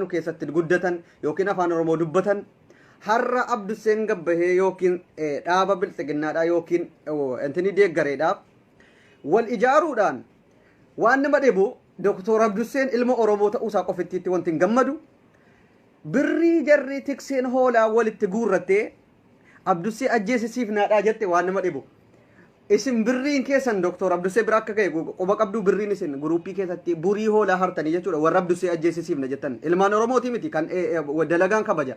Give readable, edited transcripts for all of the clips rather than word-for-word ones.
keessatti guddatan yookiin afaan oromoo dubbatan har'a Abduseen gabbahee yookiin dhaaba bilxiginnaadhaa yookiin intini deeggareedhaaf wal ijaaruudhaan waan nama dhibu Dr. Abduseen ilma oromoo ta'uusaa qofittiitti wanti hin gammadu birrii jarri tikseen hoolaa walitti guurrattee Abdusee ajjeesisiifnaadhaa jette waan nama dhibu. Isin birriin keessan Dr. Abdusee bira akka ka'e quba qabdu birriin isin guruupii keessatti burii hoolaa hartanii jechuudha warra Abdusee ajjeesisiifna jettan ilmaan oromooti miti kan dalagaan kabaja.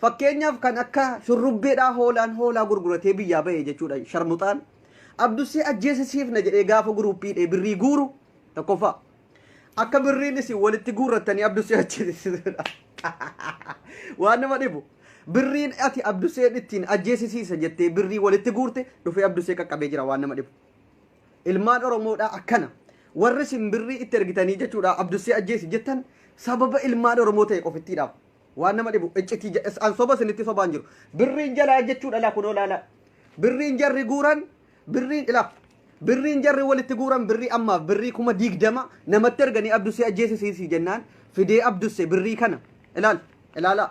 Fakkeenyaaf kan akka shurrubbeedhaa hoolaa gurguratee biyyaa ba'e jechuudha sharmuxaan Abdusee ajjeesisiifna jedhee gaafa guruupiidhee birrii guuru tokkoffaa akka birriin isin walitti guurrattanii Abdusee ajjeesisiifna waan nama dhibu. Birriin ati Abduseen ittiin ajjeesisiisa jettee birrii walitti guurte dhufee Abdusee qaqqabee jira waan nama dhibu. Ilmaan oromoodhaa akkana warri isin birrii itti ergitanii jechuudha Abdusee ajjeesi jettan sababa ilmaan oromoo ta'e qofittiidhaaf waan nama dhibu iccitii an soba isinitti sobaan jiru birriin jalaa jechuudha laa kunoo laala birriin jarri guuran birriin jarri walitti guuran birrii ammaaf birrii 20,000 namatti erganii Abdusee ajjeesisiisi jennaan fidee Abdusee birrii kana ilaala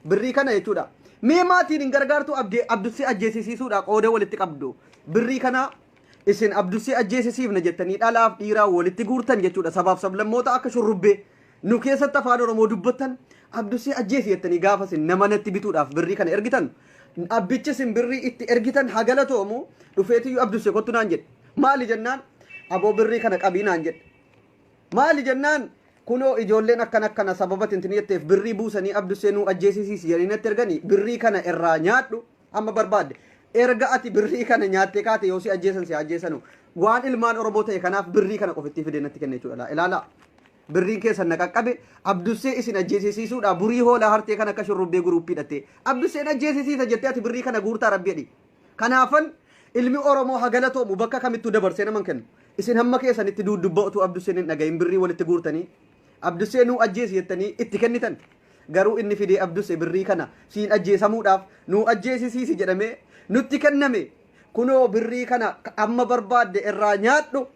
birrii kana jechuudha mee maatiin hin gargaartu Abdusee ajjeesisiisuudha qooda walitti qabdu birrii kana isin Abdusee ajjeesisiifna jettanii dhalaaf dhiiraa walitti guurtan jechuudha sabaaf sablammoota akka shurrubbee nu keessatti afaan oromoo dubbattan Abdusee ajjeesi jettanii gaafa isin nama natti bituudhaaf birrii kana ergitan abbichi isin birrii itti ergitan hagalatoomu dhufeetiyyuu Abdusee kottu naan jedhe maali jennaan aboo birrii kana qabii naan jedhe maali jennaan kunoo ijoolleen akkana sababa tintini jetteef birrii buusanii Abdusee nu ajjeesisiisi jedhanii natti erganii birrii kana irraa nyaadhu amma barbaadde erga ati birrii kana nyaattee kaate yoo si ajjeesan si ajjeesanu waan ilmaan oromoo ta'e kanaaf birrii kana qofittii fidee natti kenne jechuudha ilaala birriin keessan na qaqqabe Abdusee isin ajjeesisiisuudha burii hoolaa hartee kan akka shurrubbee guruuppii hidhattee Abduseen ajjeesisiisa jettee ati birrii kana guurtaa rabbi jedhi kanaafan ilmi oromoo hagalatoomu bakka kamittuu dabarsee naman kennu isin hamma keessanitti duudubbatu Abduseen hin dhagahin birrii walitti guurtanii Abdusee nu ajjeesi jettanii itti kennitan garuu inni fidee Abdusee birrii kana siin ajjeesamuudhaaf nu ajjeesisiisi jedhamee nutti kenname kunoo birrii kana amma barbaadde irraa nyaadhu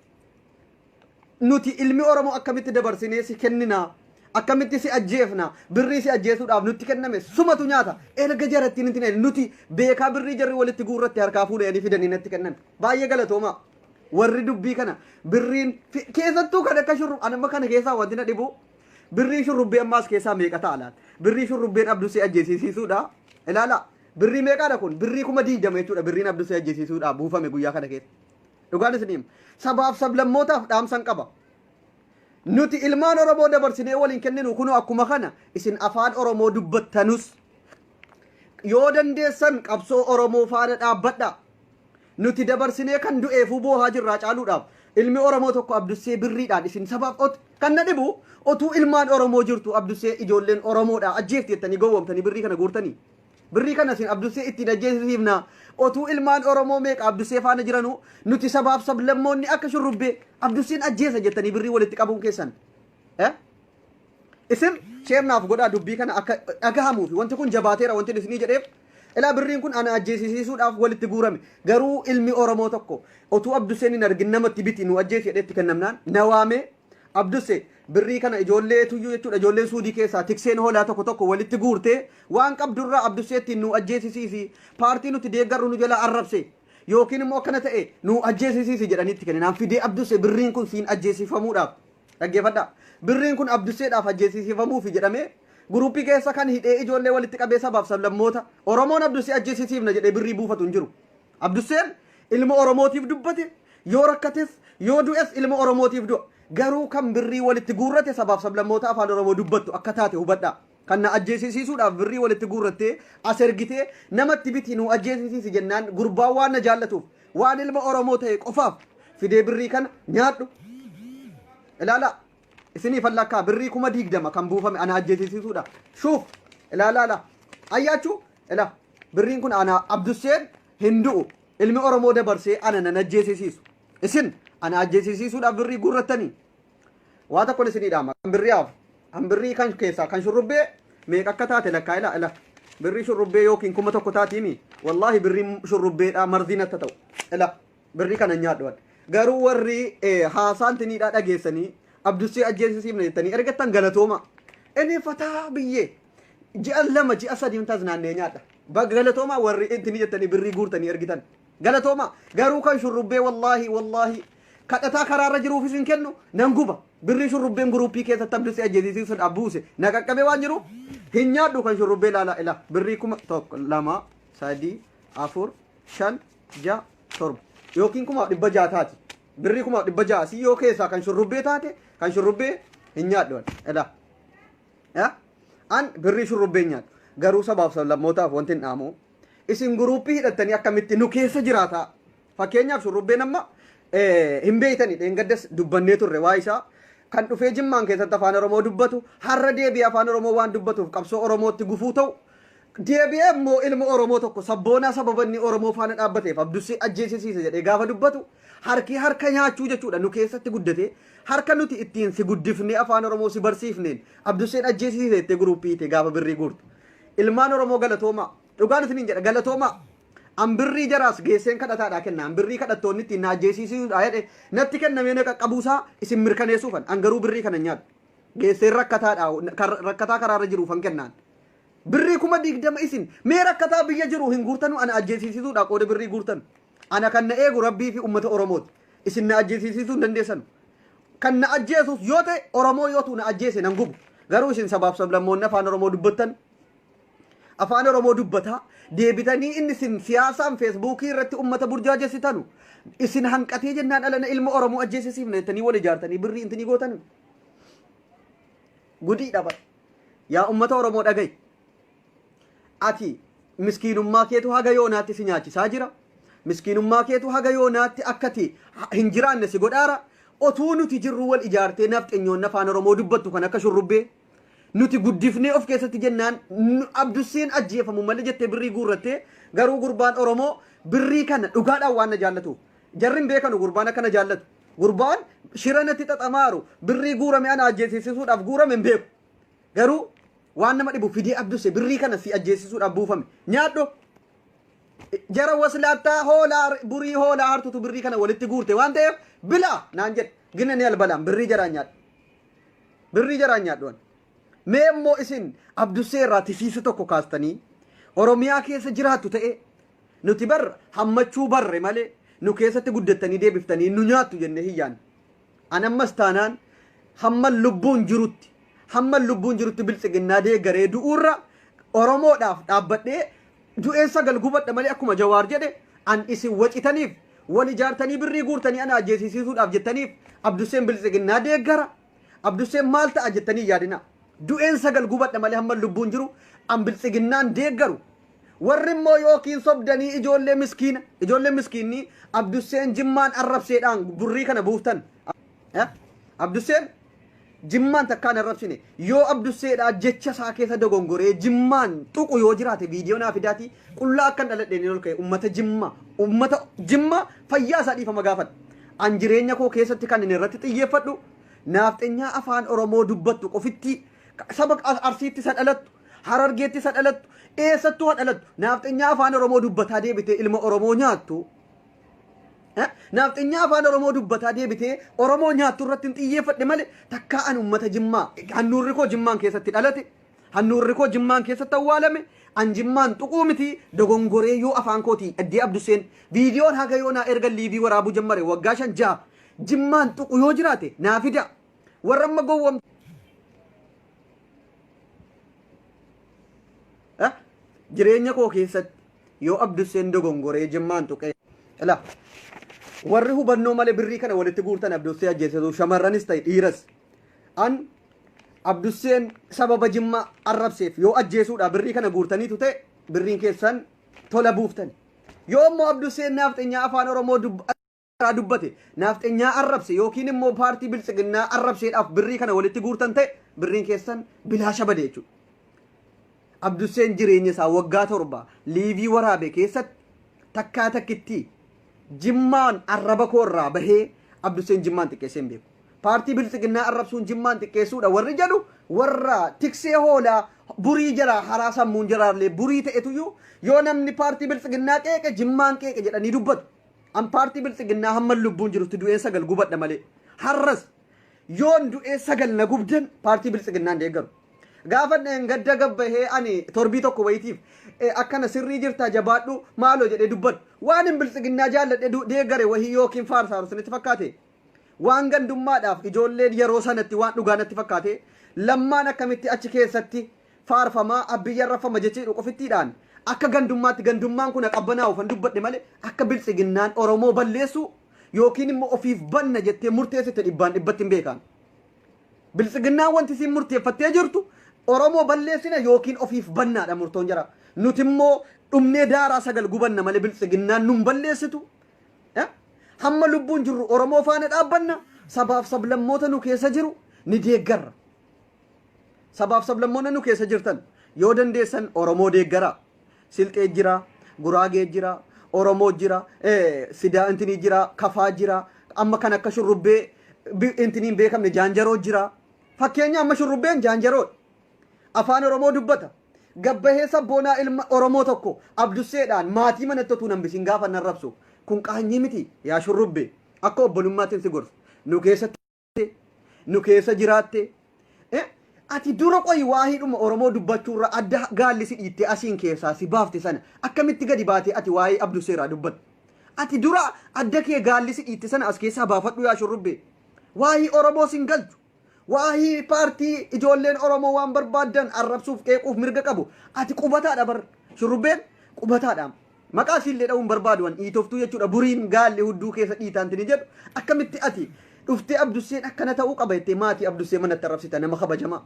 nuti ilmi oromoo akkamitti dabarsinee si kennina akkamitti si ajjeefna birrii si ajjeesuudhaaf nutti kenname sumatu nyaata erga jarattiin inti nuti beekaa birrii jarri walitti guurratti harkaa fuudhanii fidanii natti kennan baay'ee galatooma warri dubbii kana birriin keessattuu kan akka shurrub anamma kana keessaa wanti na dhibu birrii shurrubbee ammaas keessaa meeqa ta'a laata birrii shurrubbeen Abdusee ajjeesisiisuudha ilaala birrii meeqaadha kun birrii 20,000 jechuudha birriin Abdusee ajjeesisuudha buufame guyyaa kana keessa dhugaan isiniim sabaaf sablammootaaf dhaamsan qaba nuti ilmaan oromoo dabarsinee waliin kenninu kunoo akkuma kana isin afaan oromoo dubbattanus yoo dandeessan qabsoo oromoo faana dhaabbadha nuti dabarsinee kan du'eefuu boohaa jirraa caaluudhaaf ilmi oromoo tokko Abdusee birriidhaan isin sabaaf kan na dhibu otuu ilmaan oromoo jirtu Abdusee ijoolleen oromoodha ajjeefti jettanii gowwomtanii birrii kana guurtanii birrii kana isin Abdusee ittiin ajjeesisiifna otuu ilmaan oromoo meeqa Abdusee faana jiranu nuti sabaaf sablammoonni akka shurrubbee Abduseen ajjeesa jettanii birrii walitti qabuun keessan isin sheernaaf godhaa dubbii kana akka dhagahamuufi wanti kun jabaateera wanti isinii jedheef ilaa birriin kun ana ajjeesisiisuudhaaf walitti guurame garuu ilmi oromoo tokko otuu Abduseen hin argin namatti biti nu ajjeesi jedheetti kennamnaan nawaame Abdusee birrii kana ijoollee tuyyuu jechuudha ijoolleen suudii keessaa tikseen hoolaa tokko walitti guurtee waan qabdurraa Abduseettiin nu ajjeesisiisi paartii nuti deeggarru nu jala arrabse yookiin immoo akkana ta'e nu ajjeesisiisi jedhaniitti kenninaan fidee Abdusee birriin kun siin ajjeesifamuudhaaf dhaggeeffadha birriin kun Abduseedhaaf ajjeesifamuufi jedhamee guruupii keessa kan hidhee ijoollee walitti qabee sabaaf sablammoota oromoon Abdusee ajjeesisiifna jedhee birrii buufatu hin jiru Abduseen ilma oromootiif dubbate yoo rakkates yoo du'es ilma oromootiif du'a garuu kan birrii walitti guurrate sabaaf sablammoota afaan oromoo dubbattu akka taate hubadha kan na ajjeesisiisuudhaaf birrii walitti guurrattee as ergitee namatti biti nu ajjeesisiisi jennaan gurbaan waan na jaallatuuf waan ilma oromoo ta'e qofaaf fidee birrii kana nyaadhu ilaala isinii fallakkaa birrii 20,000 kan buufame ana ajjeesisiisuudha shuuf ilaala ayyaachuu ila birriin kun ana Abduseen hin du'u ilmi oromoo dabarsee ana nan ajjeesisiisu isin ana ajjeesisiisuudhaaf birrii guurrattanii waa tokko isinii dhaama kan birriyaaf kan birrii kan keessaa kan shurrubbee meeqa akka taate lakkaa ila birrii shurrubbee yookiin 1,000 taatiimi wallaahi birrii shurrubbeedhaa marziinatta ta'u ila birrii kana nyaadhu garuu warri haasaan tiniidhaa dhageessanii Abdusee ajjeesisiifna jettanii ergattan galatooma Inni fataa biyyee ji'a lama ji'a sadii taasinaannee nyaadha. Galatoomaa warri intini jettanii birrii guurtanii ergitan. Galatoomaa garuu kan shurrubbee wallaahi kadhataa karaarra jiruufis hin kennu nan guba. Birrii shurrubbeen guruupii keessatti abdusee ajjeesiisuun abbuuse na qaqqabee waan jiru hin nyaadhu kan shurrubbee laala birrii 1 2 3 4 5 6 7 yookiin 600 taati. Birrii 600 si yoo keessaa kan shurrubbee taate kan shurrubbee hin nyaadhu an birrii shurrubbee nyaadhu. Garuu sabaaf sablammootaaf wanti hin dhaamu isin guruupii hidhattanii akkamitti nu keessa jiraata. Fakkeenyaaf shurrubbeen amma hin beeytani dheengaddas dubbannee turre waa isaa kan dhufee Jimmaan keessatti afaan Oromoo dubbatu har'a deebi'ee afaan Oromoo waan dubbatuuf qabsoo Oromootti gufuu ta'u deebi'ee immoo ilma Oromoo tokko sabboonaa sababanni Oromoo faana dhaabbateef abdusii ajjeesisiise jedhee gaafa dubbatu harka nyaachuu jechuudha nu keessatti guddate harka nuti ittiin si guddifnee afaan Oromoo si barsiifneen abduseen ajjeesisiise jettee guruupii ta'e gaafa birrii guurtu. Ilmaan Oromoo galatoomaa dhugaan isin jedha galatoomaa an birrii jaraas geesseen kadhataadhaa kenna an birrii kadhattoonni ittiin na ajjeesiisuudha jedhe natti kennamee na qaqqabuusaa isin mirkaneessuufan an garuu birrii kana nyaadhu geesseen rakkataa karaarra jiruufan kennaan birrii 20 isin mee rakkataa biyya jiru hin guurtanu ana ajjeesiisuudha qooda birrii guurtanu ana kan na eegu rabbii fi ummata Oromooti isin na ajjeesiisuu hin dandeessanu kan na ajjeesuus yoo ta'e Oromoo yootu na ajjeese nan gubu garuu isin sabaaf sablammoonni afaan Oromoo dubbattan afaan Oromoo dubbataa deebitanii inni isin siyaasaan feesbuukii irratti ummata burjaajessitanu isin hanqatee jennaan alana ilma Oromoo ajjeesisiifna jettanii wal ijaartanii birrii intini gootan gudii dhaba yaa ummata Oromoo dhaga'i ati miskiinummaa keetu haga yoonaatti si nyaachisaa jira miskiinummaa keetu haga yoonaatti akkati hin jiraanne si godhaara otuu nuti jirru wal ijaartee nafxenyoon afaan Oromoo dubbattu kan akka shurrubbee nuti guddifnee of keessatti jennaan abdusiin ajjeefamu malee jettee birrii guurrattee garuu gurbaan Oromoo birrii kana dhugaadhaan waan na jaallatu jarrin beekanu gurbaan akkana jaallatu gurbaan shiranatti xaxamaaru birrii guurame ana ajjeesisuudhaaf guurame hin beeku garuu waan nama dhibu fidee abdusee birrii kana si ajjeesisuudhaaf buufame nyaadho jara waslaattaa hoolaa burii hoolaa hartutu birrii kana walitti guurte waan ta'eef bilaa naan jedhe gina ni albalaan birrii jaraan nyaadhu mee immoo isin abdusee irraa tisiisa tokko kaastanii Oromiyaa keessa jiraattu ta'e nuti barra hammachuu barre malee nu keessatti guddattanii deebiftanii nu nyaattu jennee hiyyaan anammas taanaan hamma lubbuun jirutti biltsiginnaa deeggaree du'uurra Oromoodhaaf dhaabbadhee du'eessa galgubadha malee akkuma Jawaar jedhe an isin wacitaniif wal ijaartanii birrii guurtanii ana ajjeesisiisuudhaaf jettaniif abduseen biltsiginnaa deeggara abduseen maal ta'a jettanii yaadina du'een sagal gubadha malee hamma lubbuun jiru an biltsiginnaan deeggaru warri immoo yookiin sobdanii ijoollee miskiinni abduseen Jimmaan arrabseedhaan birrii kana buuftan abduseen Jimmaan takkaan arrabsine yoo abduseedhaa jecha isaa keessa dogongoree Jimmaan tuqu yoo jiraate viidiyoo naa fidaati qullaa akkan dhaladheen ol ka'e ummata Jimma fayyaa isaa dhiifama gaafadha an jireenya koo keessatti kan inni irratti xiyyeeffadhu naafteenyaa afaan Oromoo dubbattu qofitti saba Arsiitti isa dhalattu Harargeetti isa dhalattu eessattuu ha dhalattu naafteenyaa afaan Oromoo dubbataa deebitee ilma Oromoo nyaattu naafteenyaa afaan Oromoo dubbataa deebitee Oromoo nyaattu irratti hin xiyyeeffadhe malee takkaa an ummata Jimmaa hannuurri koo Jimmaan keessatti dhalate hannuurri koo Jimmaan keessatti awwaalame an Jimmaan tuquu miti dogongoree yoo afaan kooti addee Abduseen viidiyoon haga yoo naa erga liivii waraabuu jammare waggaa 5 Jimmaan tuqu yoo jiraate naa fida warra amma gowwam jireenya koo keessatti yoo Abduseen dogongoree Jimmaan tuqee ila warri hubannoo malee birrii kana walitti guurtan Abdusee ajjeesatu shamarranis ta'e dhiiras an Abduseen sababa Jimmaa arrabseef yoo ajjeesuudha birrii kana guurtaniitu ta'e birriin keessan tola buuftan yoo immoo Abduseen naafteenyaa afaan Oromoo dubbate naafteenyaa arrabse yookiin immoo paartii biltsiginnaa arrabseedhaaf birrii kana walitti guurtan ta'e birriin keessan bilaasha bade jechuudha. Abduseen jireenya isaa waggaa 7 liivii waraabe keessatti takkaa takkitti Jimmaan arraba koorraa bahee Abduseen Jimmaan xiqqeessee hin beeku. Paartii biltsiginnaa arrabsuun Jimmaan xiqqeessuudha warri jedhu warra tiksee hoolaa burii jara haraa sammuun jaraallee burii ta'etuyyuu yoo namni paartii biltsiginnaa qeeqe Jimmaan qeeqe jedhanii dubbatu. An paartii biltsiginnaa hamma lubbuun jirutti du'ee 9 gubadha malee har'as yoon du'ee 9 na gubdan paartii biltsiginnaan deeggaru. gaafadheen gadda gabbahee ani torbii tokko wayitiif akkana sirrii jirtaa jabaadhu maaloo jedhee dubbadhu waan hin biltsiginnaa jaalladhe deeggare wahii yookiin faarsaaru sanitti fakkaate waan gandummaadhaaf ijoolleen yeroo sanatti waan dhugaa natti fakkaate lammaan akkamitti achi keessatti faarfamaa abbiyyan rafama jechee qofittiidhaan akka gandummaatti gandummaan kun qabbanaa'u fan dubbadhe malee akka biltsiginnaan Oromoo balleessu yookiin immoo ofiif banna jettee murteessite dhibbaan dhibbatti hin beekan. Biltsiginnaan wanti siin murteeffattee jirtu Oromoo balleessina yookiin ofiif bannaadha murtoon jira. Nuti immoo dhumnee daaraa sagal gubanna malee biltsiginnaan nun balleessitu. Hamma lubbuun jirru Oromoo faana dhaabbanna sabaaf sablammoota nu keessa jiru ni deeggarra. Sabaaf sablammoota nu keessa jirtan yoo dandeessan Oromoo deeggara. Silxee jira, Guraagee jira, Oromoo jira, Sidaa intinii jira, Kafaa jira, amma kan akka shurrubbee intiniin beekamne Jaanjaroo jira. Fakkeenya amma shurrubbeen Jaanjaroodha. Afaan Oromoo dubbata. Gabbahee sabboonaa ilma Oromoo tokko Abdusseedhaan maatii manatti otuu nambisin gaafa nan rabsu. Kun qaanyii miti yaa shurrubbee akka obbolummaatti si gorsa. Nu keessa jiraatte. Ati dura qoyi waahiidhuma Oromoo dubbachuurra adda gaalli si dhiitte asiin keessaa si baafte sana akkamitti gadi baate ati waa'ee Abdusseeraa dubbatta. Ati dura adda kee gaalli si dhiitte sana as keessaa baafadhu yaa shurrubbee. Waa'ee Oromoo sin galchu. Waa'ee paartii ijoolleen Oromoo waan barbaadan arrabsuuf qeequuf mirga qabu. Ati qubataadha bar shurrubbeen qubataadha. Maqaa siillee dha'uun barbaaduwan dhiitoftuu jechuudha. Buriin gaalli hudduu keessa dhiitaanti ni jedhu akkamitti ati dhuftee Abdusseen akkana ta'uu qaba jettee maatii Abdussee manatti arrabsita nama kabajamaa.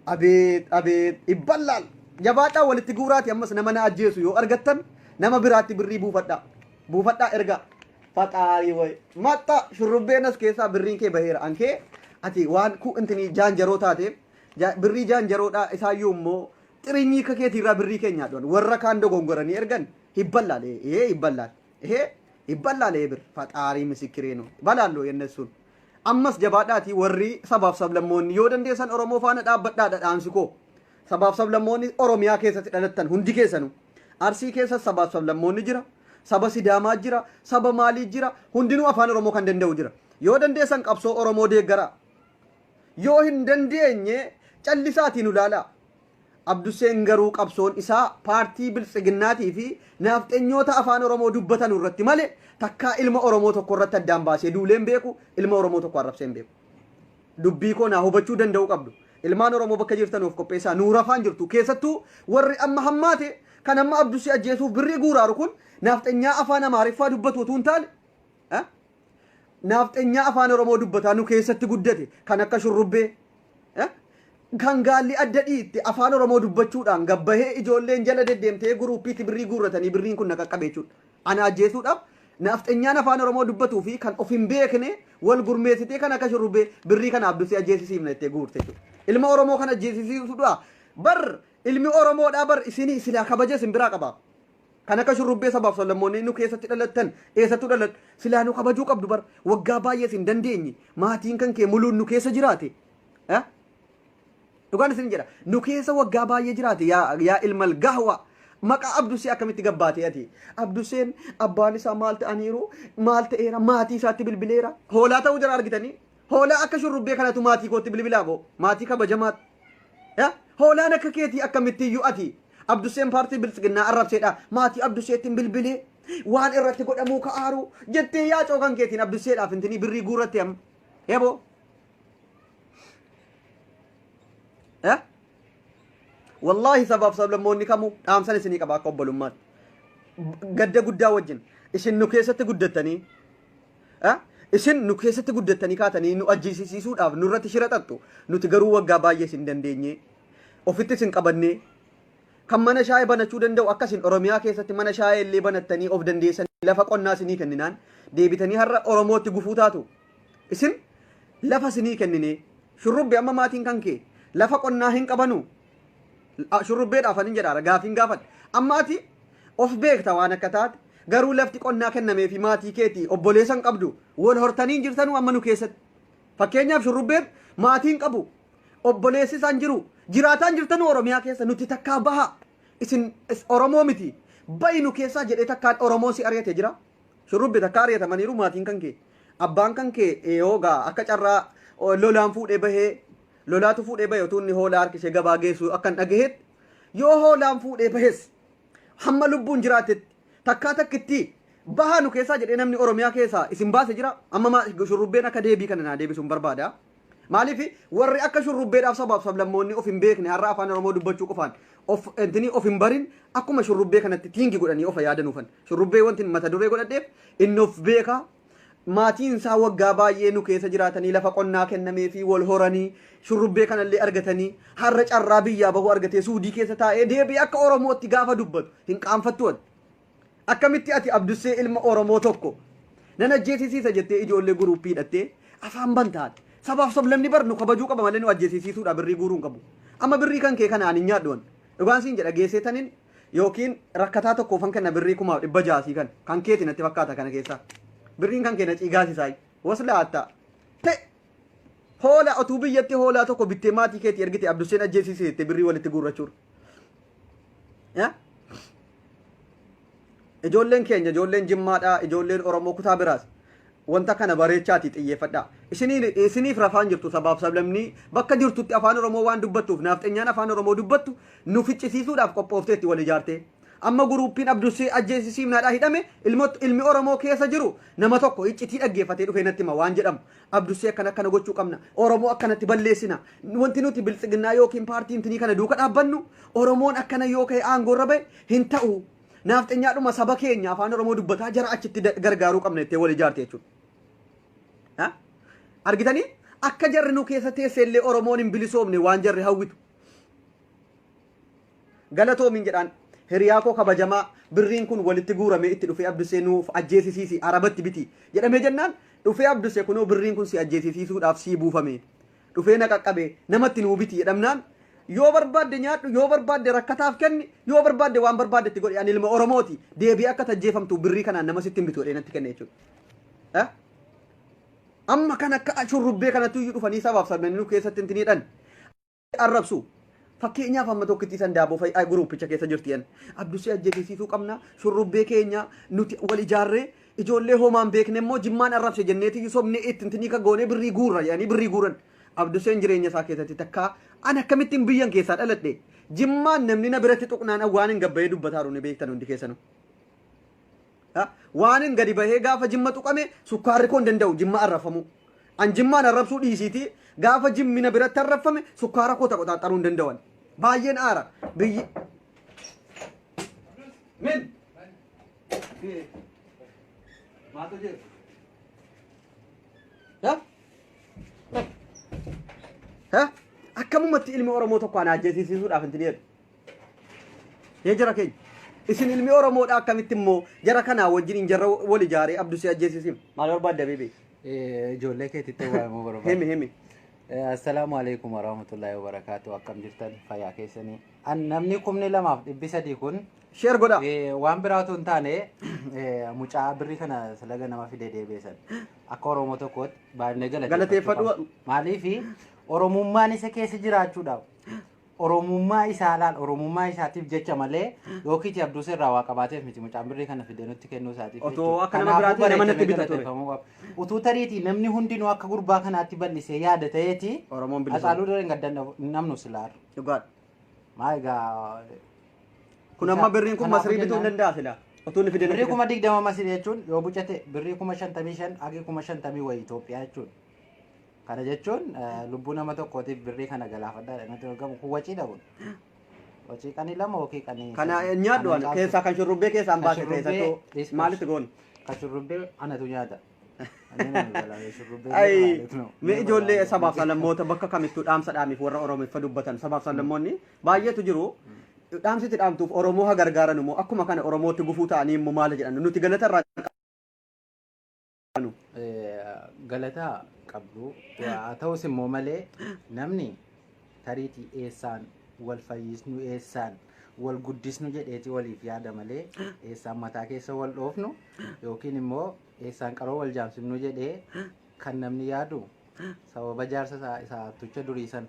Abeet ibballaal jabaadhaa walitti guuraati ammas nama na ajjeesu yoo argattan nama biraatti birrii buufadhaa erga faxaarii way maxxa shurrubbeen as keessaa birriin kee baheera ankee ati waan ku intini jaanjaroo taate birrii jaanjaroodhaa isaayyuu immoo xirinyii kakeetiirraa birrii keenyaa dhuwan warra kaan dogongoranii ergan hibballaalee bir faxaarii misikkireenu balaallo yennessuun ammas jabaadhaati warri sabaaf sablammoonni yoo dandeessan Oromoo faana dhaabbadhaadha dhaamsikoo sabaaf sablammoonni Oromiyaa keessatti dhalattan hundi keessanu Arsii keessa sabaaf sablammoonni jira saba Sidaamaa jira saba Maalii jira hundinuu afaan Oromoo kan danda'u jira yoo dandeessan qabsoo Oromoo deeggara yoo hin dandeenye callisaatiin ulaalaa Abdusseen garuu qabsoon isaa paartii biltsiginnaatii fi naafxenyoota afaan Oromoo dubbatan irratti malee takkaa ilma Oromoo tokko irratti addaan baasee duuleen beeku ilma Oromoo tokko arrabseen beeku. Dubbii koo naa hubachuu danda'u qabdu. Ilmaan Oromoo bakka jirtan of qopheessaa nuura afaan jirtu keessattuu warri amma hammaate kan amma Abdussee ajjeesuuf birrii guuraaru kun naafxenyaa afaan Amaariffaa dubbatu utuu hin taane naafxenyaa afaan Oromoo dubbataa nu keessatti guddate kan akka shurrubbee kan gaalli adda dhiitte afaan Oromoo dubbachuudhaan gabbahee ijoolleen jala deddeemtee guruuppiitti birrii guurratanii birriin kun naqaqqabe jechuudha. Ana ajjeesuudhaaf naafxenyaan afaan Oromoo dubbatuu fi kan of hin beekne wal gurmeessitee kan akka shurrubbee birrii kana Abdussee ajjeesisiifna jettee guurte jechuudha. Ilma Oromoo kana ajjeesisiisuudha. Bar ilmi Oromoodhaa bar isinii silaa kabaja isin biraa qaba. Kan akka shurrubbee sabaaf sablammoonni nu keessatti dhalattan eessattuu dhalattu silaa nu kabajuu qabdu bar waggaa baay'ee isin dandeenye maatiin kan kee muluun nu keessa jiraate. Dhugaan isin jedha nu keessa waggaa baay'ee jiraate yaa ilmal gahwa maqaa Abdussee akkamitti gabbaate ati Abdusseen abbaan isaa maal ta'aniiru maal ta'eera maatii isaatti bilbileera hoolaa ta'uu jira argitanii hoolaa akka shurrubbee kanatu maatii kootti bilbilaa boo maatii kabajamaat hoolaan akka keetii akkamitti iyyuu ati Abdusseen paartii biltsiginnaa arrabseedha maatii Abdusseettiin bilbilee waan irratti godhamuu ka'aaru jettee yaa cookan keetiin Abdusseedhaaf intinii birrii guurratti amma eeboo wallahi sabaaf sablammoonni kamuu dhaamsan isinii qaba akka obbolummaatti gadda guddaa wajjin isin nu keessatti guddattanii isin nu keessatti guddattanii kaatanii nu ajjeesisiisuudhaaf nurratti shira xaxxu nuti garuu waggaa baay'ee isin dandeenye ofitti isin qabannee kan mana shaayee banachuu danda'u akkasin Oromiyaa keessatti mana shaayee illee banattanii of dandeessanii lafa qonnaa isinii kenninaan deebitanii har'a Oromootti gufuu taatu isin lafa isinii kennine shurrubbee amma maatiin kan kee lafa qonnaa hin qabanu shurrubbeedhaaf anin jedhaara gaafiin gaafadha amma ati of beekta waan akka taate garuu lafti qonnaa kennamee fi maatii keetii obboleessan qabdu wal hortanii jirtanuu amma nu keessatti fakkeenyaaf shurrubbeen maatiin qabu obboleessi isaan jiru jiraataan jirtanuu Oromiyaa keessa nuti takkaa baha isin Oromoo miti bayi nu keessaa jedhee takkaan Oromoo si ari'ate jira shurrubbee takkaa ari'atamaniiru maatiin kan kee abbaan kan kee yoogaa akka carraa lolaan fuudhee bahee lolaatu fuudhee bahe utuu inni hoolaa harkisee gabaa geessu akkan dhagaheet yoo hoolaan fuudhee bahes hamma lubbuun jiraatetti takkaa takkitti bahaa nu keessaa jedhee namni Oromiyaa keessaa isin baase jira amma shurrubbeen akka deebii kana naa deebisuun barbaada. Maaliif warri akka shurrubbeedhaaf sabaaf sablammoonni of hin beekne har'a afaan Oromoo dubbachuu qofaan of entini of hin barin akkuma shurrubbee kanatti tiingi godhanii of yaadanuufan shurrubbee wanti mata duree godhadheef inni of beeka maatiin isaa waggaa baay'ee nu keessa jiraatanii lafa qonnaa kennamee fi wal horanii shurrubbee kanallee argatanii har'a carraa biyyaa bahuu argatee suudii keessa taa'ee deebii akka Oromootti gaafa dubbatu hin qaanfattu. Akkamitti ati Abdussee ilma Oromoo tokko nan ajjeesisiisa jettee ijoollee guruuppii hidhattee afaan bantaate sabaaf sablamni barnu kabajuu qaba malee nu ajjeesisiisuudha birrii guuruun qabu. Amma birrii kan kee kanaan hin nyaaddoon dhugaan siin jedha geesseetaniin yookiin rakkataa tokkoofan kenna birrii 600 kan keetiin natti fakkaata kana keessaa birriin kan keenya ciigaasisaa wasla atta te hoola otuu biyyatti hoolaa tokko bittee maatii keetii ergite Abdusseen ajjeesisiiste birrii walitti guurrachuudha. Ijoolleen keenya ijoolleen Jimmaadha ijoolleen Oromoo kutaa biraas wanta kana bareechaati xiyyeeffadha. Isiniif rafaan jirtu sabaaf sablamni bakka jirtutti afaan Oromoo waan dubbattuuf nafxenyaan afaan Oromoo dubbattu nu ficcisiisuudhaaf qophoofteetti wal ijaarte. Amma guruuppiin Abdussee ajjeesisiifnaadha hidhame ilmi Oromoo keessa jiru nama tokko iccitii dhaggeeffatee dhufee natti hima waan jedhamu Abdussee akkana gochuu qabna Oromoo akkanatti balleessina wanti nuti biltsiginnaa yookiin paartiin tinii kana duuka dhaabbannu Oromoon akkana yoo ka'e aangoorra bahe hin ta'u. Nafxenyaadhuma saba keenya afaan Oromoo dubbataa jara achitti gargaaruu qabna jettee wal ijaarte jechuudha. Argitanii akka jarri nu keessa teesseellee Oromoon hin bilisoomne waan jarri hawwitu. Galatoomiin jedhaan hiriyaa koo kabajamaa birriin kun walitti guurame itti dhufee Abdussee nuuf ajjeesisiisi arabatti biti jedhamee jennaan dhufee Abdussee kunoo birriin kun si ajjeesisiisuudhaaf sii buufame dhufee na qaqqabe namatti nuu biti jedhamnaan yoo barbaadde nyaadhu yoo barbaadde rakkataaf kenni yoo barbaadde waan barbaadde itti godhi ani ilma Oromooti deebii akka tajjeefamtu birrii kanaan nama sitti hin bitu jedhee natti kenne jechuudha. Amma kan akka shurrubbee kanatti iyyuu dhufanii sabaaf sablamni nu keessatti intiniidhan arrabsu fakkeenyaaf amma tokkitti san daaboo fayyaa guruuppicha keessa jirtiyan Abdussee ajjeesisiisuu qabna shurrubbee keenya nuti wal ijaarree ijoollee homaan beekne immoo Jimmaan arrabse jenneeti sobne itti intinii ka goonee birrii guurra jedhanii birrii guuran. Abdusseen jireenya isaa keessatti takkaa an akkamittiin biyyan keessaa dhaladhe Jimmaan namni na biratti tuqnaan waan hin gabbayee dubbataa ruune beektan hundi keessanu. Waan hin gadi bahee gaafa Jimma tuqame sukkaarri koo hin danda'u Jimma arrafamu. An Jimmaan arrabsuu dhiisiiti gaafa Jimmi na biratti arrafame sukkaara koo taqoxaaxaruu hin danda'an. Baay'een aara biyyi. Min. Maatu jiru. Akkamumatti ilmi Oromoo tokko ana ajjeesisiisuudhaaf inti dheedu. Jara keenya isin ilmi Oromoodha akkamitti immoo jara kanaa wajjin jarra wal ijaaree Abdussee ajjeesisiim maal barbaadda beebee? Ijoollee keetitti waa'ee barbaada. Himi. Assalaamu alaikum warahmatullahi wabarakatuh. Akkam jirtan fayyaa keessanii. Namni 2,300 kun sheer godha. Waan biraatu hin taane mucaa birrii kana salaga nama fidee deebisan. Akka Oromoo tokkootti baay'inee galateeffadhu. Maaliif Oromummaan isa keessa jiraachuudhaaf Oromummaa isaa laal Oromummaa isaatiif jecha malee yookiin Abdussee irraa waa qabaateef miti mucaan birrii kana fidee nutti kennuu isaatiif. Otoo akka nama biraatti nama natti bitatu. Utuu tariitii namni hundinuu akka gurbaa kanaatti bal'isee yaada ta'eeti. Oromoon bilisa. Asaaluu dareen gaddan namnu silaaru. Dhugaadha. Maa egaa. Kun amma birriin kun masrii bituu hin danda'a silaa. Otoo inni fidee birrii 20 masrii jechuun yoo bucate birrii 55 hagi 50 wayii Itoophiyaa jechuun. Kana jechuun lubbuu nama tokkootiif birrii kana galaafadhaadha natti argamu kun waciidha kun. Wacii qanii lama yookiin qanii. Kana nyaadhu keessaa kan shurrubbee keessaan baase keessattuu maalitti goon? Kan shurrubbee anatu nyaata. Mee ijoollee sabaaf sablammoota bakka kamittuu dhaamsa dhaamiif warra Oromoof dubbatan sabaaf sablammoonni baay'eetu jiru. Dhaamsitti dhaamtuuf Oromoo haa gargaaran immoo akkuma kana Oromootti gufuu ta'anii immoo maal jedhan nuti galata irraa galataa qabdu haa ta'us immoo malee namni tariitii eessaan wal fayyisnu eessaan wal guddisnu jedheeti waliif yaada malee eessaan mataa keessa wal dhoofnu yookiin immoo eessaan qaroo wal jaamsifnu jedhee kan namni yaadu sababa jaarsa isaa hattucha durii san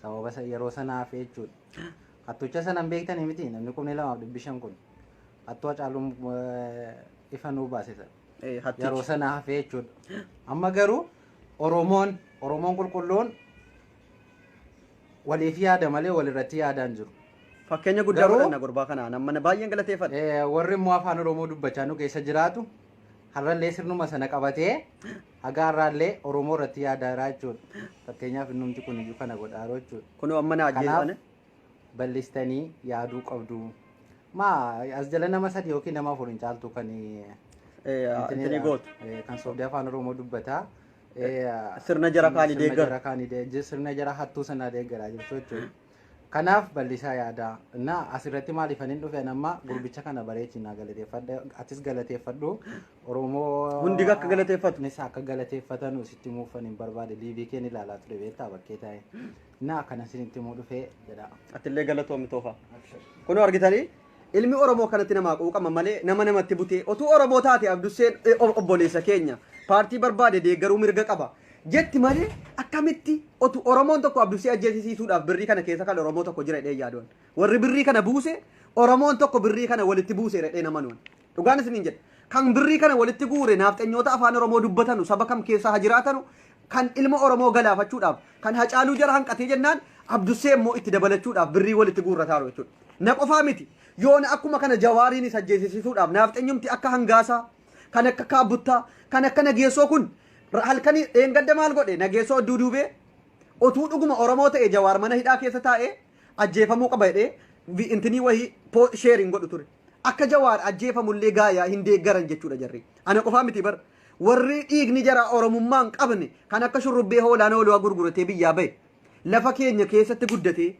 sababa yeroo sanaaf jechuudha. Hattucha sanan beektanii miti namni 2,500 kun hattuu Hacaaluun ifa nuu baasisa. Yeroo sanaaf jechuudha. Amma garuu Oromoon qulqulluun waliif yaada malee walirratti yaadaan jiru. Fakkeenya guddaa godhanna gurbaa kana namni baay'een galateeffadha. Warri immoo afaan Oromoo dubbachaa nu keessa jiraatu har'allee sirnuma sana qabatee haga har'aallee Oromoo irratti yaadaa jira jechuudha. Fakkeenyaaf innumti kun iyyuu kana godhaaroo jechuudha. Kunoo amma na ajjeesane. Bal'istanii yaaduu qabdu. As jala nama sadi yookiin nama afur hin caaltu kan Antini gootu. Kan soofdii afaan Oromoo dubbataa. Sirna jara kaanii deeggaru. Sirna jara hattuu sanaa deeggaraa jirtu jechuudha. Kanaaf bal'isaa yaadaa. Na asirratti maaliif hin dhufe nama gurbicha kana bareechinaa galateeffadha. Atis galateeffadhu. Oromoo hundi akka galateeffatu. Nis akka galateeffatan sitti muufan hin barbaade. Liivii kee ni ilaalaa ture beektaa bakkee taa'e. Na kana sinitti muu dhufee jedha. Atillee galatoomi toofa. Kunoo argitanii ilmi Oromoo kanatti nama quuqama malee nama namatti butee otuu Oromoo taate Abdusseen obboleessa keenya paartii barbaade deeggaruu mirga qaba. Jetti malee akkamitti otu Oromoon tokko Abdussee ajjeesisiisuudhaaf birrii kana keessa kan Oromoo tokko jira jedhee yaaduun. Warri birrii kana buuse Oromoon tokko birrii kana walitti buuse jedhee nama nuun. Dhugaan isiniin jedhe. Kan birrii kana walitti guure naaftanyyoota afaan Oromoo dubbatanu saba kam keessa ha jiraatanu kan ilma Oromoo galaafachuudhaaf kan Hacaaluu jara hanqatee jennaan Abdussee immoo itti dabalachuudhaaf birrii walitti guurrataaru jechuudha. Na qofaa miti. Yoona akkuma kana Jawaariin isa ajjeesisiisuudhaaf naaftanyumti akka Hangaasaa kan akka Kaabuttaa kan akka Nageessoo kun halkanii dheengadda maal godhe Nageessoo duudubee otuu dhuguma Oromoo ta'e Jawaar mana hidhaa keessa taa'ee ajjeefamuu qaba jedhee intinii wahii sheeriin godhu ture. Akka Jawaar ajjeefamullee gaayaa hin deeggaran jechuudha jarri. Ana qofaa miti bar warri dhiigni jara Oromummaan qabne kan akka shurrubbee hoolaan ooluu gurguratee biyyaa bahe lafa keenya keessatti guddate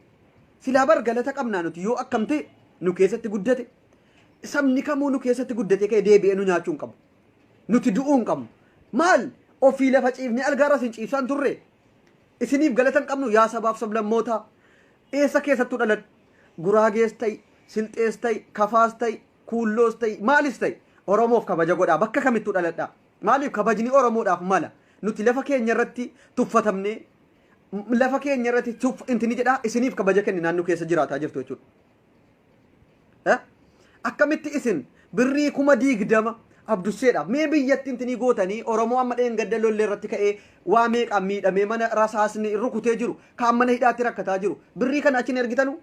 silaa bar galata qabnaa nuti yoo akkam ta'e nu keessatti guddate sabni kamuu nu keessatti guddate ka'e deebi'ee nu nyaachuun qabu. Nuti du'uun qabnu. Maal ofii lafa ciifne algaarra sin ciibsaan turre isiniif galatan qabnu yaa sabaaf sablammoota eessa keessattuu dhaladhu Guraagees ta'i Silxees ta'i Kafaas ta'i Kuulloos ta'i maalis ta'i Oromoof kabaja godhaa bakka kamittuu dhaladhaa maaliif kabajni Oromoodhaaf mala nuti lafa keenya irratti tuffatamne lafa keenya irratti intini jedhaa isiniif kabaja kenni naannoo keessa jiraataa jirtu jechuudha. Akkamitti isin birrii 20,000 Abdusseedhaaf mee biyyatti intini gootanii Oromoo amma dheengadda lollee irratti ka'ee waa meeqaan miidhamee mana rasaasni rukutee jiru kaan mana hidhaatti rakkataa jiru birrii kana achiin ergitanu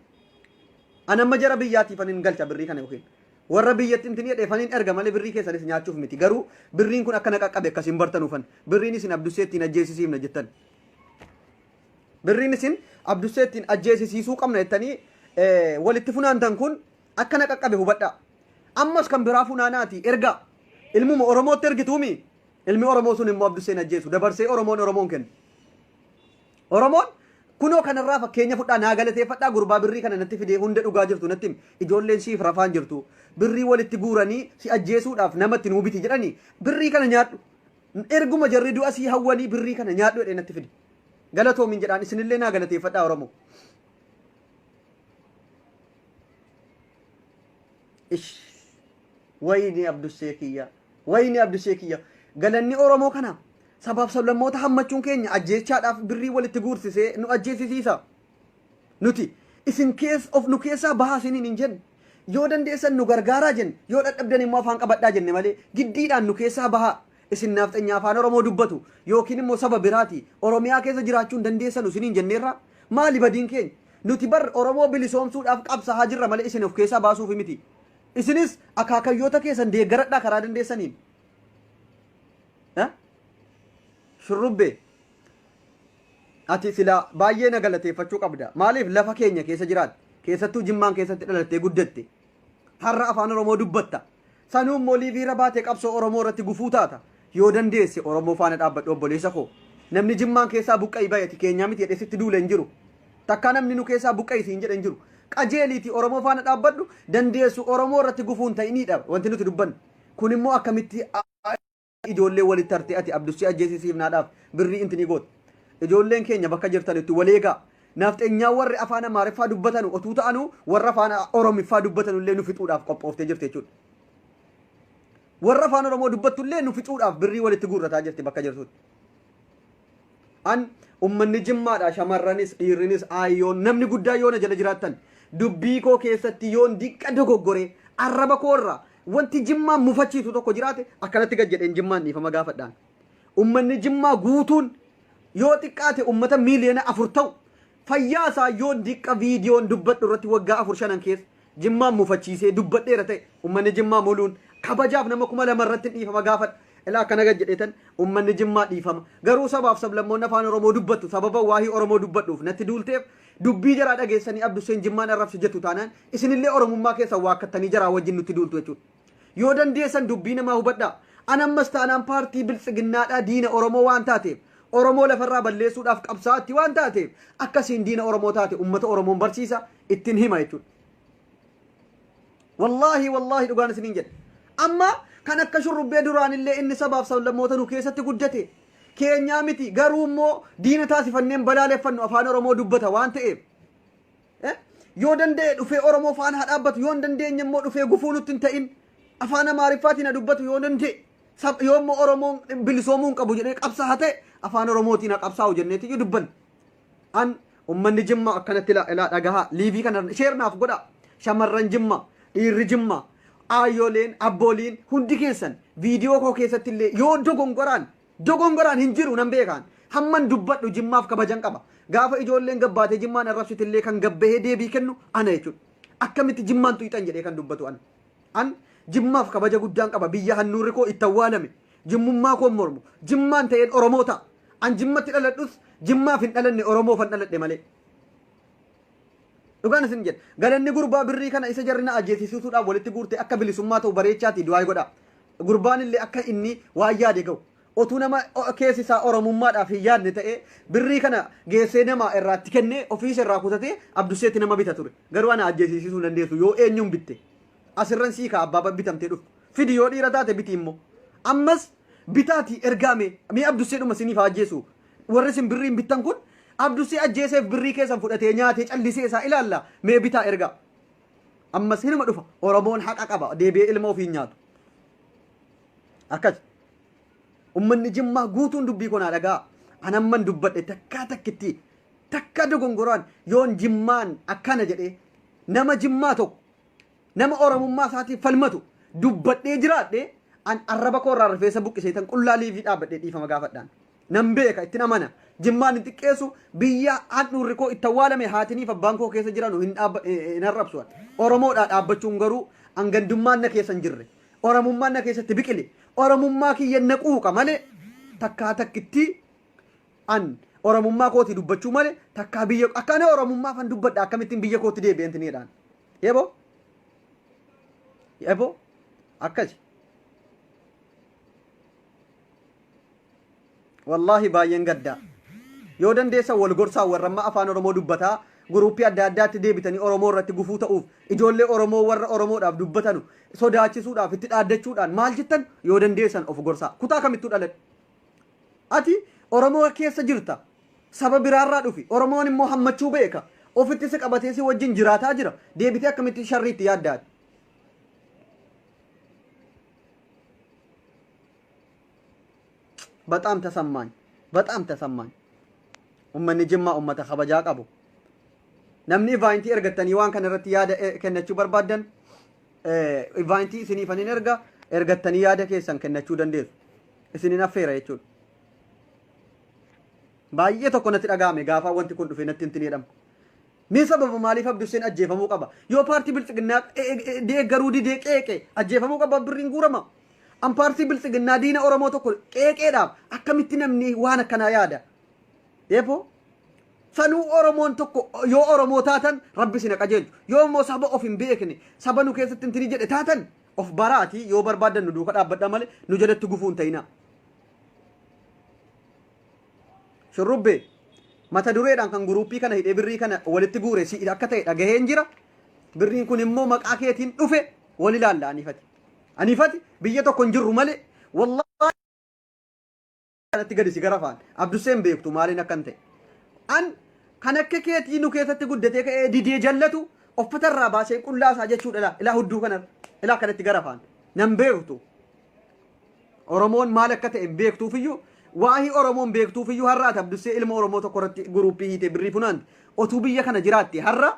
anamma jara biyyaatiif anin galcha birrii kana yookiin warra biyyatti intini dheefaniin erga malee birrii keessanis nyaachuuf miti garuu birriin kun akkana qaqqabe akkasiin bartanuufan birriin isin Abdusseettiin ajjeesisiifna jettan birriin isin Abdusseettiin ajjeesisiisuu qabna jettanii walitti funaantan kun akkana qaqqabe hubadhaa ammas kan biraa funaanaati erga ilmuma Oromootti ergituumi ilmi Oromoo sun immoo Abdusseen ajjeesu dabarsee Oromoon kennu. Oromoon kunoo kanarraa fakkeenya fudhaa naa galateeffadhaa gurbaa birrii kana natti fidee hunda dhugaa jirtu natti ijoolleen siif rafaan jirtu birrii walitti guuranii si ajjeesuudhaaf namatti nuu biti jedhanii birrii kana nyaadhu erguma jarri du'a si hawwanii birrii kana nyaadhu jedhee natti fide galatoomin jedhaan isinillee naa galateeffadhaa Oromoo. Wayni Abdussee kiyya wayni Abdussee kiyya galanni Oromoo kana sabaaf sablammoota hammachuun keenya ajjeechaadhaaf birrii walitti guursisee nu ajjeesisiisa nuti isin nu keessaa bahaa isiniin hin jenne yoo dandeessan nu gargaaraa jenne yoo dadhabdan immoo afaan qabadhaa jenne malee giddiidhaan nu keessaa bahaa isin naaftanya afaan Oromoo dubbatu yookiin immoo saba biraati Oromiyaa keessa jiraachuun dandeessan isiniin jenneerra maali badiin keenya nuti bar Oromoo bilisoomsuudhaaf qabsaa'aa jirra malee isin of keessaa baasuuf miti. Isinis akaakayyoota keessan deeggaradhaa karaa dandeessaniin. Shurrubbee ati silaa baay'ee na galateeffachuu qabda. Maaliif lafa keenya keessa jiraatte keessattuu Jimmaan keessatti dhalattee guddatte har'a afaan Oromoo dubbatta. Sanuu immoo liiviira baatee qabsoo Oromoo irratti gufuu taata. Yoo dandeesse Oromoo faana dhaabbadhu obboleessa koo. Namni Jimmaan keessaa buqqa'ii baay'ati keenyaa miti jedhee sitti duule hin jiru. Takka namni nu keessaa buqqa'ii siin jedhe hin jiru. Qajeeliiti Oromoo faana dhaabbadhu dandeessu Oromoo irratti gufuun ta'iniidha wanti nuti dubbannu kun immoo akkamitti ijoollee walitti tartee ati Abdussee ajjeesisiifnaadhaaf birrii intini goota ijoolleen keenya bakka jirtanitti waleegaa naafteenyaa warri afaan Amaariffaa dubbatan otuu ta'anu warra afaan Oromiffaa dubbatan illee nu fixuudhaaf qophooftee jirti jechuudha warra afaan Oromoo dubbattu illee nu fixuudhaaf birrii walitti guurrataa jirti bakka jirtutti an ummanni Jimmaadha shamarranis dhiirrinis aayyoon namni guddaa yoona jala jiraattan dubbii koo keessatti yoon diqqa dogoggoree arraba koorraa wanti Jimmaan mufachiisu tokko jiraate akkanatti gad jedheen Jimmaan dhiifama gaafadhaan ummanni Jimmaa guutuun yoo xiqqaate ummata miiliyoona 4 ta'u fayyaasaa yoon diqqa viidiyoon dubbadhu irratti waggaa 4-5 keessa jimmaan mufachiisee dubbadheera ta'e ummanni jimmaa muluun kabajaaf nama 2,000 irratti dhiifama gaafadha. Ilaa akkana gad jedheetan ummanni jimmaa dhiifama. Garuu sabaaf sablammoonni afaan Oromoo dubbattu sababa waahii Oromoo dubbadhuuf natti duulteef dubbii jaraa dhageessanii Abduu Hussein jimmaan arrabsu jettu taanaan isinillee Oromummaa keessa waakkattanii jaraa wajjin nutti duultu jechuudha. Yoo dandeessan dubbii namaa hubadhaa. Anammas taanaan paartii biltsiginnaadhaa diina Oromoo waan taateef Oromoo lafarraa balleessuudhaaf qabsaa'atti waan taateef akkasiin diina Oromoo taate ummata Oromoon barsiisa ittiin hima jechuudha. Wallaahi dhugaan isiniin jedhe. Amma kan akka shurrubbee duraanillee inni sabaaf sablammoota nu keessatti guddate keenyaa miti garuu immoo diina taasifanneen balaaleffannu afaan Oromoo dubbata waan ta'eef yoo danda'e dhufee Oromoo faana haa dhaabbatu yoo hin dandeenye immoo dhufee gufuu nutti hin ta'in afaan Amaariffaatiin haa dubbatu yoo danda'e yoo immoo Oromoon bilisoomuu hin qabu jedhee qabsaa ta'e afaan Oromootiin haa qabsaa'u jenneeti yoo dubbanne an ummanni Jimmaa akkanatti ilaa dhagahaa liivii kana sheernaaf godha shamarran Jimmaa dhiirri Jimmaa aayyoleen abbooliin hundi keessan viidiyoo koo keessatti illee yoo dogongoraan hin jiru nan beekaan hamman dubbadhu Jimmaaf kabajan qaba gaafa ijoolleen gabbaatee Jimmaan arrabsite illee kan gabbahee deebii kennu ana jechuudha akkamitti Jimmaan tuyxan jedhee kan dubbatu an Jimmaaf kabaja guddaan qaba biyya hannuurri koo itti awwaalame Jimmummaa koo mormu Jimmaan ta'een Oromoo ta'a an Jimmatti dhaladhus Jimmaaf hin dhalanne Oromoof hin dhaladhe malee. Dhugaan isin jedha galanni gurbaa birrii kana isa jarrina ajjeesisuudhaaf walitti guurte akka bilisummaa ta'u bareechaati du'aa godha gurbaan illee akka inni waan yaade ga'u otuu nama keessi isaa Oromummaadhaaf hin yaadne ta'ee birrii kana geessee nama irraatti kennee ofiis irraa kutatee Abduseetti nama bita ture garuu ana ajjeesisuu dandeessu yoo eenyuun bitte asirran sii kaa abbaa bitamtee dhufu fidi yoo dhiira taate biti immoo ammas bitaati ergaame mee Abduseedhuma siniif ajjeesu warri sin birriin bittan kun Abdusee ajjeeseef birrii keessan fudhatee nyaatee callisee isaa ilaalla mee bitaa erga ammas hinuma dhufa Oromoon haqa qaba deebi'ee ilma ofii nyaatu akkas ummanni Jimmaa guutuun dubbii konaa dhagaa anamman dubbadhe takka dogongoraan yoon Jimmaan akkana jedhee nama Jimmaa tokko nama Oromummaa isaatiif falmatu dubbadhee jiraadhe an arraba koorraa rifeensa buqqisee tan qullaa liivii dhaabbadhee dhiifama gaafadhaan nan beeka ittiin amana Jimmaan hin xiqqeessu biyya handhuurri koo itti awwaalame haatiniif abbaan koo keessa jiran hin arrabsu Oromoodhaa dhaabbachuun garuu angandummaan na keessa hin jirre Oromummaan na keessatti biqile Oromummaa kiyya na quuqa malee takkaa takkitti an Oromummaa kooti dubbachuu malee takkaa biyya akkana Oromummaa fan dubbadha akkamittiin biyya kooti deebi'een tiniidhaan yebo akkasi wallahi baay'een gaddaa yoo dandeessa wal gorsaa warramma afaan Oromoo dubbataa guruuppii adda addaatti deebitanii Oromoo irratti gufuu ta'uuf ijoollee Oromoo warra Oromoodhaaf dubbatanu sodaachisuudhaaf itti dhaaddachuudhaan maal jettan yoo dandeessan of gorsaa kutaa kamittuu dhaladhe ati Oromoo keessa jirta saba biraarraa dhufi Oromoon immoo hammachuu beeka ofitti si qabatee si wajjin jiraataa jira deebitee akkamitti sharriitti yaaddaati በጣም ተሰማኝ ummanni Jimmaa ummata kabajaa qabu namni ivaantii ergattanii waan kana irratti yaada kennachuu barbaadan ivaantii isiniifan ergattanii yaada keessan kennachuu dandeessu isinin affeera jechuudha baay'ee tokko natti dhagaame gaafa wanti kun dhufe natti hin jedhamu mee sababa maaliif Abduu Hussein ajjeefamuu qaba yoo paartii biltsiginnaa deeggaruu didee qeeqee ajjeefamuu qaba birriin guurama an paartii biltsiginnaa diina Oromoo tokko qeeqeedhaaf akkamitti namni waan akkanaa yaada Epo sanuu Oromoon tokko yoo Oromoo taatan rabbi sina qajeelchu yoo immoo saba of hin beekne saba nu keessatti intini jedhe taatan of baraati yoo barbaadan nu duuka dhaabbadha malee nu jalatti gufuun ta'ina shurrubbee mata dureedhaan kan guruuppii kana hidhee birrii kana walitti guure si akka ta'e dhagaheen jira birriin kun immoo maqaa keetiin dhufe wal ilaalla anifati biyya tokko hin jirru malee wallahi kanatti gadi si garafaan Abduu Hussein beektu maaliin akkan ta'e an kan akka keetii nu keessatti guddatee ka'ee didee jallatu uffatarraa baasee qullaasaa jechuudha ilaa hudduu kana ilaa kanatti garafaan nan beektu Oromoon maal akka ta'e beektuufiyyuu waahii Oromoon beektuufiyyuu har'aati Abduu Hussein ilma Oromoo tokko irratti guruuppii hiitee birrii funaanti otuu biyya kana jiraatti har'a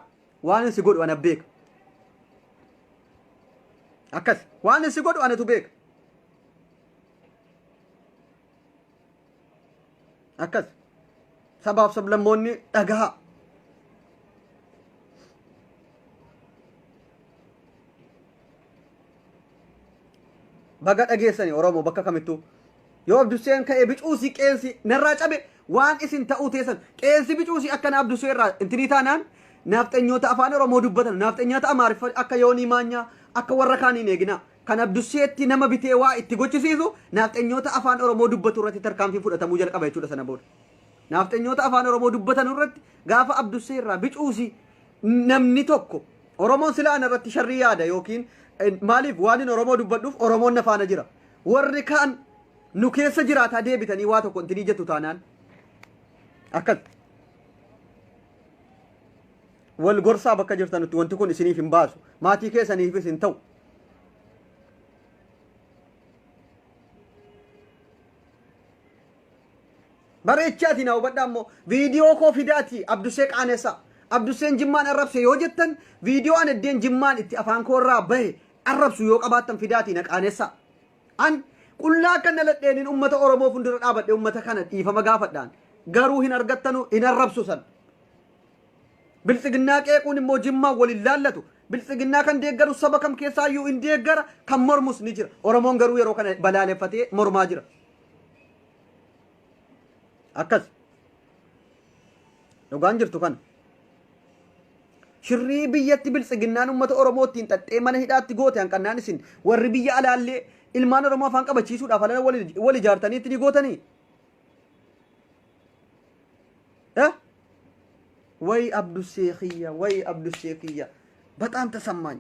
waan si godhu ana beeka akkas waan si godhu anatu beeka akkas sabaaf sablammoonni dhagaa baga dhageessani oromoo bakka kamittuu yoo abduseen ka'ee bicuusi qeensi narraa cabe waan isin ta'uu teessan qeensi bicuusi akkana abdusee irraa intinii taanaan naafxanyoota afaan oromoo dubbatan naafxanyoota amaariffa akka yoonii maanyaa akka warra kaaniin eegina kan abduseetti nama bitee waa itti gochisiisu naafxanyoota afaan oromoo dubbatu irratti tarkaanfii fudhatamuu jalqaba jechuudha sana booda naafxanyoota afaan oromoo dubbatan irratti gaafa abdusee irraa bicuusi namni tokko oromoon silaa irratti sharrii yaada yookiin maaliif waan oromoo dubbadhuuf oromoon na faana jira warri kaan nu keessa jiraataa deebitanii waa tokko intinii jettu taanaan akkas wal gorsaa bakka jirtanutti wanti kun isiniif hin baasu maatii keessaniifis hin ta'u bareechaatiin haa hubadhaa immoo viidiyoo koo fidaati abdusee qaanessaa abduseen jimmaan arrabse yoo jettan viidiyoo an eddeen jimmaan itti afaan koo irraa bahe arrabsu yoo qabaattan fidaati na qaanessaa an qullaa akka naladheenin ummata oromoo fuuldura dhaabadhe ummata kana dhiifama gaafadhaan garuu hin argattanu hin arrabsu san biltsiginnaa qeequun immoo jimmaan waliin laallatu biltsiginnaa kan deeggaru saba kam keessaayyuu hin deeggara kan mormus ni jira oromoon garuu yeroo kana balaaleffatee mormaa jira akkas dhugaan jirtu kana shirrii biyyatti biltsiginnaan ummata oromoo ittiin xaxxee mana hidhaatti goote hanqannaan isin warri biyya alaallee ilmaan oromoo afaan qabachiisuudhaaf alana wal ijaartanii itti ni gootanii ወይ አብዱሴክያ ወይ አብዱሴክያ በጣም ተሰማኝ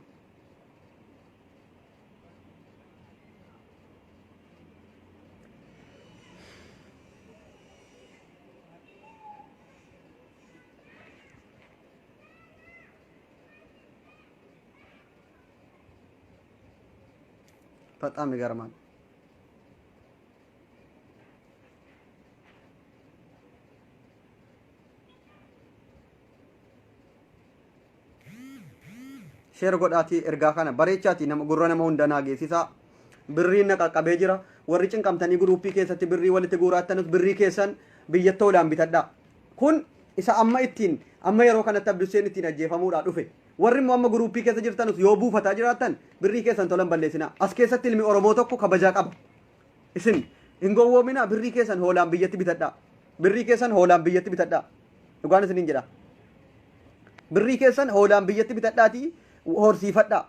በጣም ይገርማል ሼር ጎዳቲ ኤርጋ ካነ በሬቻቲ ነም ጉረ ነም ሁንደና ጌሲሳ ብሪ ነቀቀቤ ጅራ ወሪ ጭንቀምተኒ ግሩፕ ኬሰቲ ብሪ ወልቲ ጉራተኑት ብሪ ኬሰን ብየተው ላምቢተዳ ኩን ኢሳ አማ ኢቲን አማ የሮ ከነ ተብዱሴን ኢቲን አጀፈሙዳ ዱፌ ወሪ ሞማ ግሩፕ ኬሰ ጅርተኑት ዮ ቡፈታ ጅራተን ብሪ ኬሰን ቶለን በሌሲና አስኬሰቲ ልሚ ኦሮሞ tokko ከበጃ ቀባ ኢስን እንጎወሚና ብሪ ኬሰን ሆላም ብየት ቢተዳ ብሪ ኬሰን ሆላም ብየት ቢተዳ ዱጋን ስን እንጀዳ ብሪ ኬሰን ሆላም ብየት ቢተዳቲ horsiifadha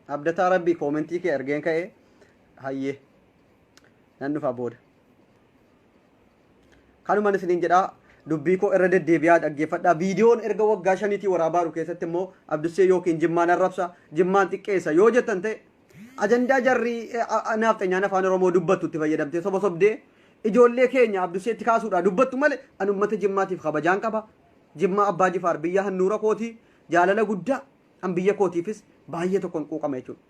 abdata rabbi commenti ke ergen kae hayye nan dhufa booda kanuma isinin jedha dubbii koo irra deddeebi'aa dhaggeeffadha viidiyoon erga waggaa 5 waraabaru keessatti immoo abdusee yookiin jimmaan arrabsa jimmaan xiqqeessa yoo jettan ta'e ajandaa jarri naafxanyaan afaan oromoo dubbattu itti fayyadamtee soba sobdee ijoollee keenya abduseetti kaasuudha dubbattu malee an ummata jimmaatiif kabajaan qaba jimmaa abbaa jifaar biyya hannuura kooti jaalala guddaa an biyya kootiifis baay'ee tokkon quuqama jechuudha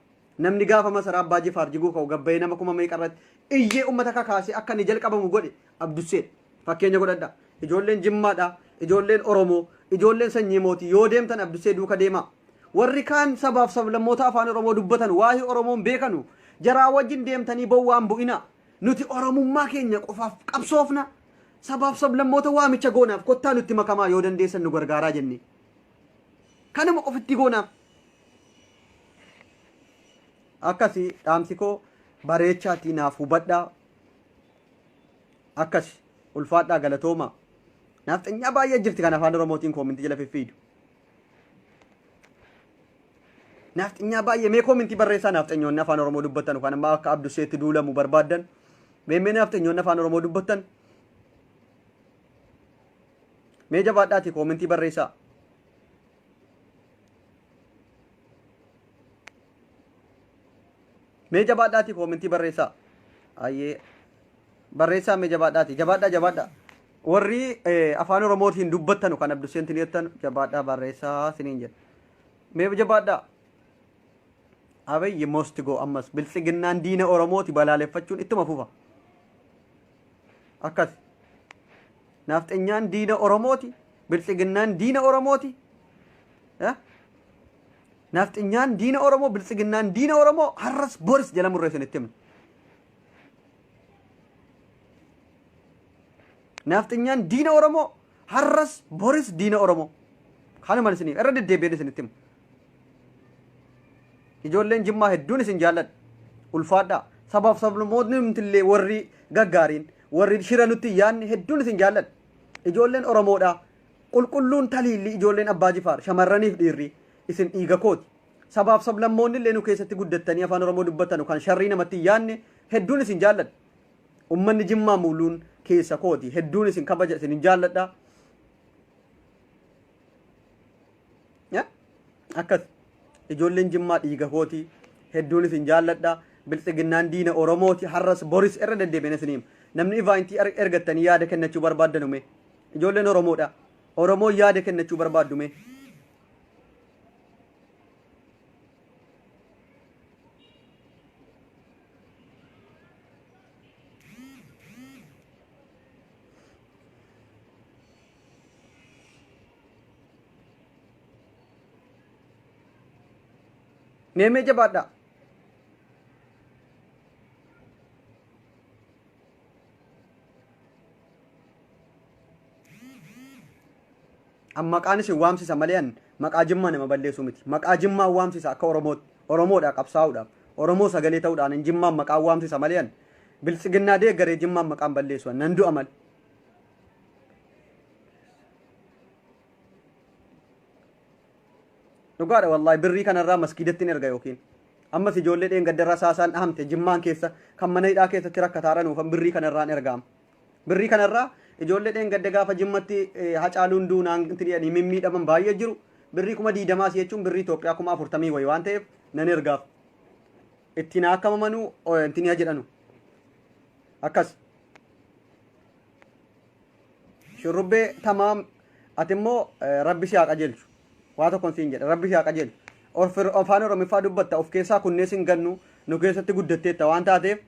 namni gaafa masaraa abbaa jifaar jiguu ka'u gabbayee nama kuma meeqarratti iyyee ummata kakaasee akka ni jalqabamu godhe abdusee fakkeenya godhadha ijoolleen jimmaadha ijoolleen oromoo ijoolleen sanyii mootii yoo deemtan abdusee duuka deema warri kaan sabaaf sablammoota afaan oromoo dubbatan waa'ee oromoon beekanu jaraa wajjin deemtanii bowwaan bu'ina nuti oromummaa keenya qofaaf qabsoofna sabaaf sablammoota waamicha goonaaf kottaa nutti makamaa yoo dandeessan nu gargaaraa jenne kanuma ofitti goonaaf akkasi dhaamsi koo bareechaatii naaf hubadhaa akkasi ulfaadhaa galatooma naafxanyaa baay'ee jirti kan afaan oromootiin koominti jala fiffiidu naafxanyaa baay'ee mee koominti barreessaa naafxanyoonni afaan oromoo dubbatan kan amma akka abduseetti duulamu barbaaddan mee naafxanyoonni afaan oromoo dubbatan mee jabaadhaati koominti barreessaa mee jabaadhaati koominti barreessaa ayyee barreessaa mee jabaadhaati jabaadhaa warri afaan oromootiin dubbatanu kan abduseentiin jettan jabaadhaa barreessaa siniin jedha mee jabaadhaa Abiyyi most go ammas biltsiginnaan diina Oromooti balaaleffachuun ittuma fufa. Akkas nafxanyaan diina Oromooti biltsiginnaan diina Oromooti. Nafxanyaan diina Oromoo biltsiginnaan diina Oromoo har'as boris jala murreessan itti himna. Nafxanyaan diina Oromoo har'as boris diina Oromoo. Kana maal isiniif irra deddeebi'een isin itti himna. Ijoolleen Jimmaa hedduun isin jaalladha. Ulfaadhaa. Sabaaf sablammoonni nutillee warri gaggaariin warri shira nutti yaanni hedduun isin jaalladha. Ijoolleen Oromoodhaa. Qulqulluun taliilli ijoolleen Abbaa Jifaar shamarraniif dhiirri isin dhiiga kooti. Sabaaf sablammoonni illee nu keessatti guddattanii afaan Oromoo dubbatanu kan sharrii namatti yaanne hedduun isin jaalladha. Ummanni Jimmaa muuluun keessa kooti. Hedduun isin kabaja isin jaalladha. Akkas ijoolleen Jimmaa dhiiga kooti. Hedduun isin jaalladha. Biltsiginnaan diina Oromooti. Har'as boris irra deddeebi'een isiniim. Namni ivaantii ergattanii yaada kennachuu barbaaddanume. Ijoolleen Oromoodha. Oromoo yaada kennachuu barbaaddume. Neemee jabaadha. Maqaan isin waamsisa malee maqaa Jimmaa nama balleessuu miti. Maqaa Jimmaa waamsisa akka Oromootti. Oromoodhaa qabsaa'uudhaaf. Oromoo sagalee ta'uudhaan Jimmaan maqaa waamsisa malee biltsiginnaa deeggaree Jimmaan maqaan balleessu nan du'a malee. Dhugaadha wallahi birrii kanarraa maskiidatti erga yookiin ammas ijoollee dheengaddarraa saasaan dhahamte Jimmaan keessa kan mana hidhaa keessatti rakkataara nuufan birrii kanarraan ergaama. Birrii kanarraa ijoollee dheengadda gaafa Jimmatti hacaaluun duunaan intili'anii mimmiidhaman baay'ee jiru. Birrii 20 jechuun birrii Itoophiyaa 40 wayi waan ta'eef nan ergaaf. Ittiin akkamamanuu intiniya jedhanu. Akkas. Shurrubbee tamaam ati immoo rabbi si haa qajeelchu. Waa tokkoon siin jedha rabbi si haa qajeelchu. Afaan Oromiffaa dubbatta of keessaa kunneen sin gannu nu keessatti guddatteetta waan taateef